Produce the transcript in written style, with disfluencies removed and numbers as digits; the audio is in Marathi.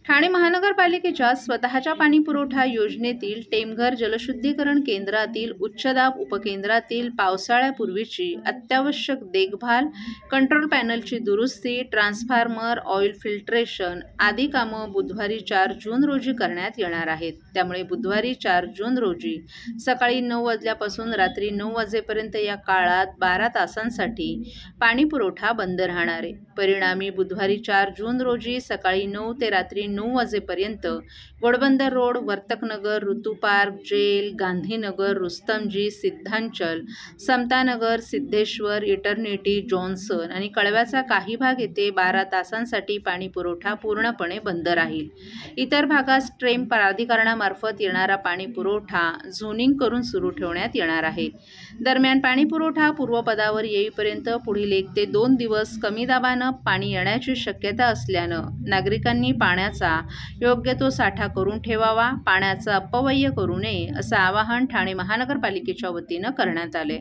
ठाणे महानगरपालिकेच्या स्वतःच्या पाणीपुरवठा योजनेतील टेमघर जलशुद्धीकरण केंद्रातील उच्चदाब उपकेंद्रातील पावसाळ्यापूर्वीची अत्यावश्यक देखभाल, कंट्रोल पॅनलची दुरुस्ती, ट्रान्सफॉर्मर, ऑइल फिल्ट्रेशन आदी कामं बुधवारी 4 जून रोजी करण्यात येणार आहेत। त्यामुळे बुधवारी 4 जून रोजी सकाळी 9 वाजल्यापासून रात्री 9 वाजेपर्यंत या काळात 12 तासांसाठी पाणीपुरवठा बंद राहणार आहे। परिणामी बुधवारी 4 जून रोजी सकाळी 9 ते रात्री 9 वाजेपर्यंत Ghodbunder road, Vartaknagar, Ritu park, jail, Gandhinagar, Rustomjee, Siddhanchal, Samtanagar, Siddheshwar, Eternity, Johnson आणि कळव्याचा काही भाग येथे 12 तासांसाठी पाणी पुरवठा पूर्णपणे बंद राहील। इतर भागात स्ट्रेम प्राधिकरणामार्फत येणारा पाणी पुरवठा झोनिंग करून सुरू ठेवण्यात येणार आहे। दरम्यान पाणी पुरवठा पूर्वपदावर येईपर्यंत पुढील 1 ते 2 दिवस कमी दाबानं पाणी येण्याची शक्यता असल्यानं नागरिकांनी पाण्याचा योग्य तो साठा करून ठेवावा, पाण्याचा अपव्यय करू नये असं आवाहन ठाणे महानगरपालिकेच्या वतीनं करण्यात आले।